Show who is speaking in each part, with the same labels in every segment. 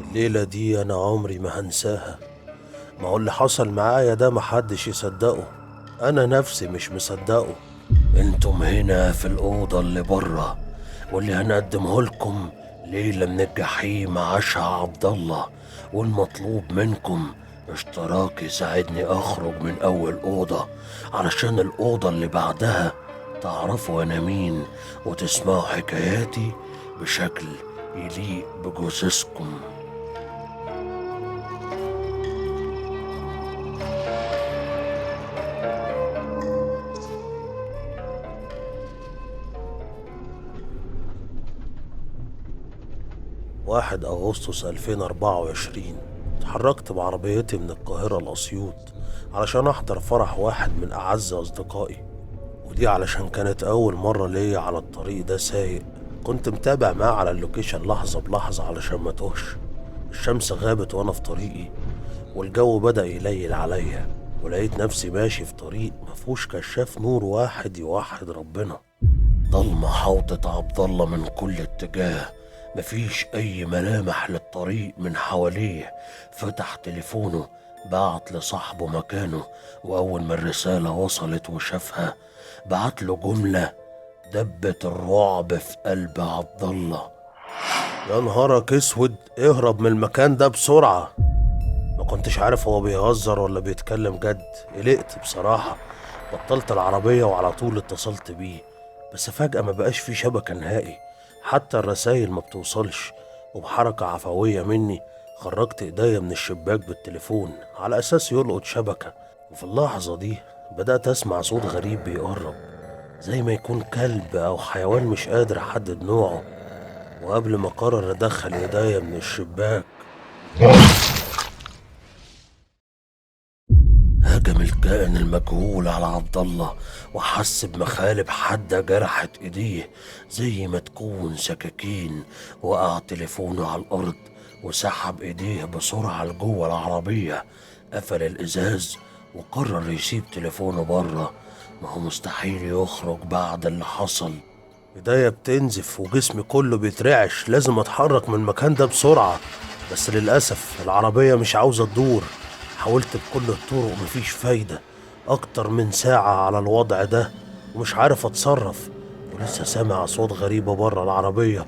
Speaker 1: الليلة دي أنا عمري ما هنساها. ما هو اللي حصل معايا ده محدش يصدقه. أنا نفسي مش مصدقه. انتم هنا في الأوضة اللي برا، واللي هنقدمه لكم ليلة من الجحيم عاشها عبد الله. والمطلوب منكم اشتراك يساعدني أخرج من أول أوضة، علشان الأوضة اللي بعدها تعرفوا أنا مين، وتسمعوا حكاياتي بشكل يليق بجثثكم. 1 أغسطس 2024 اتحركت بعربيتي من القاهرة لأسيوط علشان أحضر فرح واحد من أعز أصدقائي، ودي علشان كانت أول مرة ليا على الطريق ده سايق. كنت متابع معاه على اللوكيشن لحظة بلحظة علشان ما توهش. الشمس غابت وأنا في طريقي، والجو بدأ يليل عليا، ولقيت نفسي ماشي في طريق مفهوش كشاف نور واحد يوحد ربنا. ضلمة حوطت عبد الله من كل اتجاه، مفيش أي ملامح للطريق من حواليه. فتح تليفونه، بعت لصاحبه مكانه، وأول ما الرسالة وصلت وشافها بعت له جملة دبت الرعب في قلب عبد الله: يا نهارك اسود، اهرب من المكان ده بسرعة. ما كنتش عارف هو بيهزر ولا بيتكلم جد. قلقت بصراحة، بطلت العربية وعلى طول اتصلت بيه، بس فجأة ما بقاش في شبكة نهائي، حتى الرسايل ما بتوصلش. وبحركة عفوية مني خرجت ايديا من الشباك بالتليفون على اساس يلقط شبكة. وفي اللحظة دي بدأت اسمع صوت غريب بيقرب، زي ما يكون كلب او حيوان مش قادر احدد نوعه. وقبل ما اقرر ادخل ايديا من الشباك هجم الكائن المجهول على عبد الله، وحس بمخالب حادة جرحت ايديه زي ما تكون سكاكين. وقع تليفونه على الارض وسحب ايديه بسرعة لجوه العربية، قفل الازاز وقرر يسيب تليفونه بره. ما هو مستحيل يخرج بعد اللي حصل. ايديا بتنزف وجسمي كله بيترعش، لازم اتحرك من المكان ده بسرعة. بس للأسف العربية مش عاوزة تدور. حاولت بكل الطرق مفيش فايدة. أكتر من ساعة على الوضع ده ومش عارف أتصرف، ولسه سامع أصوات غريبة بره العربية،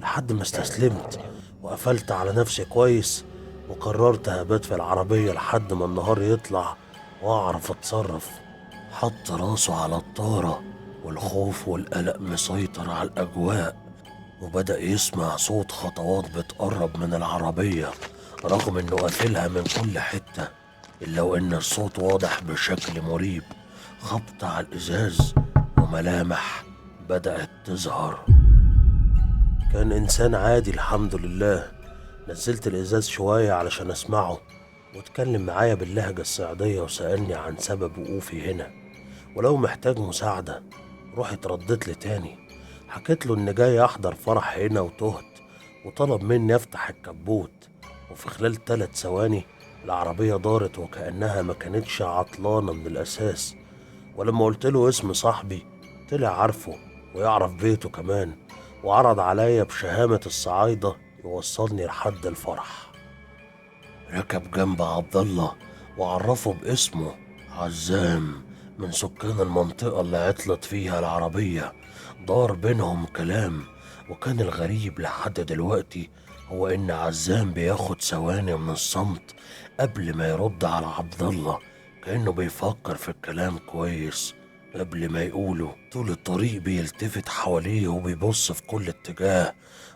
Speaker 1: لحد ما استسلمت وقفلت على نفسي كويس، وقررت هبات في العربية لحد ما النهار يطلع وأعرف أتصرف. حط راسه على الطارة، والخوف والقلق مسيطر على الأجواء، وبدأ يسمع صوت خطوات بتقرب من العربية رغم إنه قافلها من كل حتة، إلا وإن الصوت واضح بشكل مريب. خبط على الإزاز وملامح بدأت تظهر. كان إنسان عادي الحمد لله. نزلت الإزاز شوية علشان أسمعه، واتكلم معايا باللهجة الصعيدية وسألني عن سبب وقوفي هنا ولو محتاج مساعدة. رحت ردت لي تاني، حكيت له إني جاي أحضر فرح هنا وتهت، وطلب مني أفتح الكبوت. وفي خلال 3 ثواني العربية دارت وكأنها ما كانتش عطلانة من الأساس. ولما قلت له اسم صاحبي طلع عارفه ويعرف بيته كمان، وعرض عليا بشهامة الصعايدة يوصلني لحد الفرح. ركب جنب عبد الله وعرفه باسمه عزام، من سكان المنطقة اللي عطلت فيها العربية. دار بينهم كلام، وكان الغريب لحد دلوقتي هو إن عزام بياخد ثواني من الصمت قبل ما يرد على عبد الله، كأنه بيفكر في الكلام كويس قبل ما يقوله. طول الطريق بيلتفت حواليه وبيبص في كل اتجاه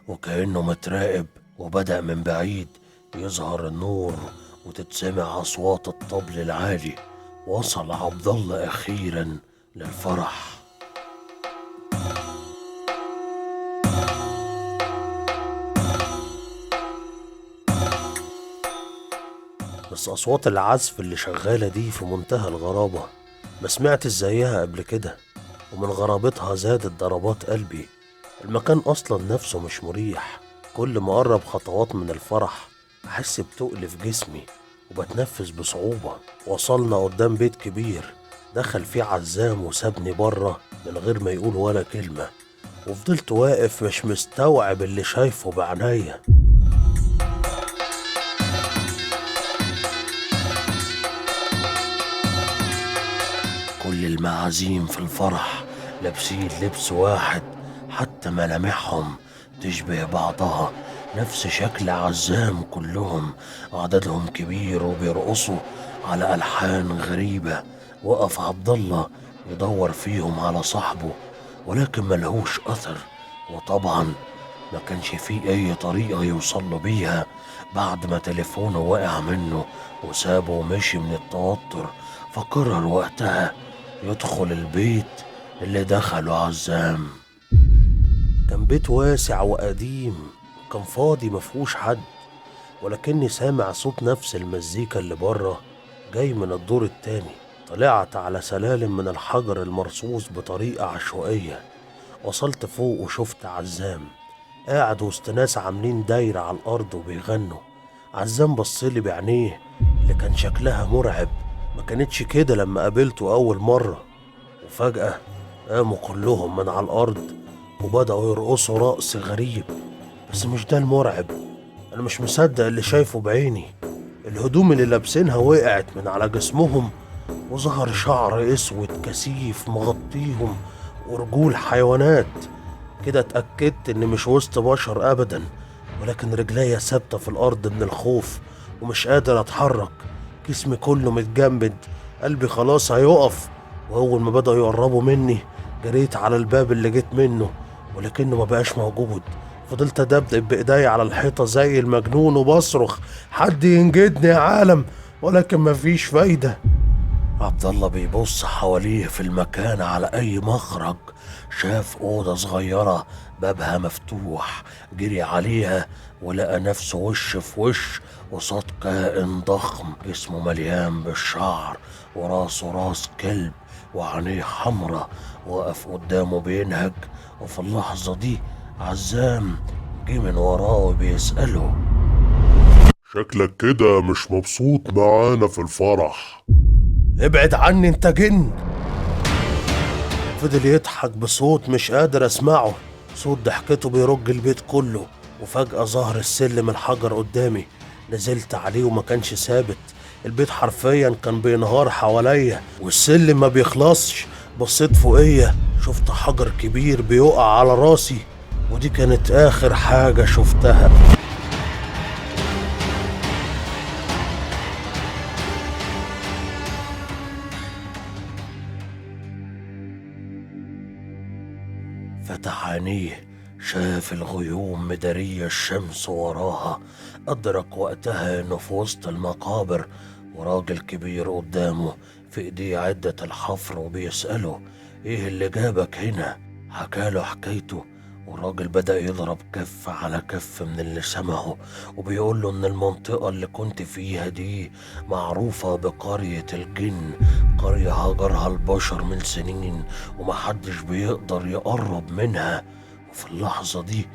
Speaker 1: وكأنه متراقب. وبدأ من بعيد يظهر النور وتتسمع أصوات الطبل العالي. وصل عبد الله أخيرا للفرح. بس أصوات العزف اللي شغالة دي في منتهى الغرابة، ما سمعتش زيها قبل كده، ومن غرابتها زادت ضربات قلبي. المكان أصلا نفسه مش مريح، كل ما أقرب خطوات من الفرح أحس بتقل في جسمي وبتنفس بصعوبة. وصلنا قدام بيت كبير دخل فيه عزام وسابني بره من غير ما يقول ولا كلمة، وفضلت واقف مش مستوعب اللي شايفه بعينيا. كل المعازيم في الفرح لابسين لبس واحد، حتى ملامحهم تشبه بعضها، نفس شكل عزام كلهم، عددهم كبير وبيرقصوا على ألحان غريبة. وقف عبد الله يدور فيهم على صاحبه، ولكن ملهوش أثر، وطبعا ما كانش فيه أي طريقة يوصل له بيها بعد ما تليفونه وقع منه وسابه ومشي من التوتر. فقرر وقتها يدخل البيت اللي دخله عزام. كان بيت واسع وقديم، كان فاضي مفهوش حد، ولكني سامع صوت نفس المزيكا اللي بره جاي من الدور التاني. طلعت على سلالم من الحجر المرصوص بطريقة عشوائية، وصلت فوق وشفت عزام قاعد وسط ناس عاملين دايرة على الأرض وبيغنوا. عزام بصلي بعينيه اللي كان شكلها مرعب، ما كانتش كده لما قابلته أول مرة. وفجأة قاموا كلهم من على الأرض وبدأوا يرقصوا رقص غريب. بس مش ده المرعب، أنا مش مصدق اللي شايفه بعيني. الهدوم اللي لابسينها وقعت من على جسمهم، وظهر شعر اسود كثيف مغطيهم، ورجول حيوانات. كده اتأكدت إني مش وسط بشر أبدا، ولكن رجليا ثابتة في الأرض من الخوف ومش قادر أتحرك. جسمي كله متجمد، قلبي خلاص هيقف. وأول ما بدأوا يقربوا مني جريت على الباب اللي جيت منه، ولكنه ما بقاش موجود. فضلت أدبدب بإيديا على الحيطة زي المجنون وبصرخ حد ينجدني يا عالم، ولكن مفيش فايدة. عبد الله بيبص حواليه في المكان على أي مخرج، شاف أوضة صغيرة بابها مفتوح، جري عليها ولقى نفسه وش في وش قصاد كائن ضخم، جسمه مليان بالشعر وراسه راس كلب وعينيه حمرة، وقف قدامه بينهج. وفي اللحظة دي عزام جه من وراه وبيسأله:
Speaker 2: شكلك كده مش مبسوط معانا في الفرح.
Speaker 1: ابعد عني انت جن. فضل يضحك بصوت مش قادر اسمعه، صوت ضحكته بيرج البيت كله. وفجأة ظهر السلم الحجر قدامي، نزلت عليه وما كانش ثابت. البيت حرفيا كان بينهار حواليا والسلم ما بيخلصش. بصيت فوقيا شفت حجر كبير بيقع على راسي، ودي كانت آخر حاجة شفتها. فتح عينيه، شاف الغيوم مدارية الشمس وراها. أدرك وقتها إنه في وسط المقابر، وراجل كبير قدامه في إيديه عدة الحفر وبيسأله: إيه اللي جابك هنا؟ حكاله حكايته، والراجل بدأ يضرب كف على كف من اللي سمعه، وبيقول له إن المنطقة اللي كنت فيها دي معروفة بقرية الجن، قرية هجرها البشر من سنين ومحدش بيقدر يقرب منها. وفي اللحظة دي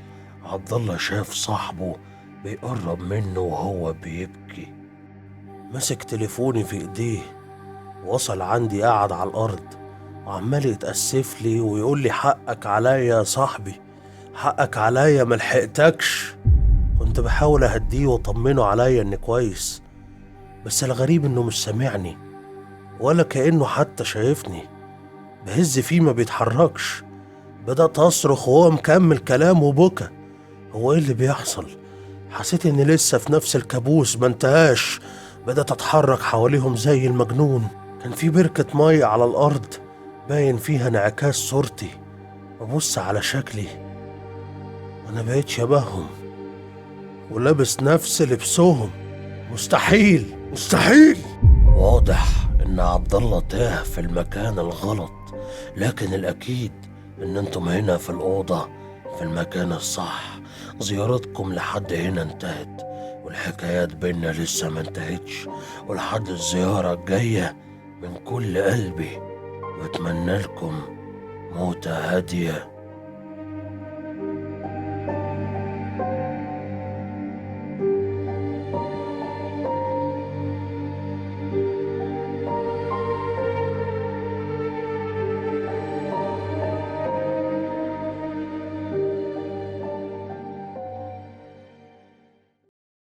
Speaker 1: عبد الله شاف صاحبه بيقرب منه وهو بيبكي. مسك تليفوني في ايديه، وصل عندي قاعد على الأرض وعمال يتأسف لي ويقول لي: حقك عليا يا صاحبي، حقك عليا، ملحقتكش. كنت بحاول أهديه وأطمنه عليا إني كويس، بس الغريب إنه مش سامعني ولا كأنه حتى شايفني. بهز فيه ما بيتحركش. بدأت أصرخ وهو مكمل كلامه وبكى. هو إيه اللي بيحصل؟ حسيت إني لسه في نفس الكابوس ما انتهاش. بدأت أتحرك حواليهم زي المجنون. كان في بركة مية على الأرض باين فيها انعكاس صورتي. ببص على شكلي أنا بقيت شبههم ولابس نفس لبسهم. مستحيل مستحيل. واضح إن عبد الله تاه في المكان الغلط، لكن الأكيد إن انتم هنا في الأوضة في المكان الصح. زيارتكم لحد هنا انتهت، والحكايات بينا لسه ما انتهتش، ولحد الزيارة الجاية من كل قلبي بتمنى لكم موتة هادية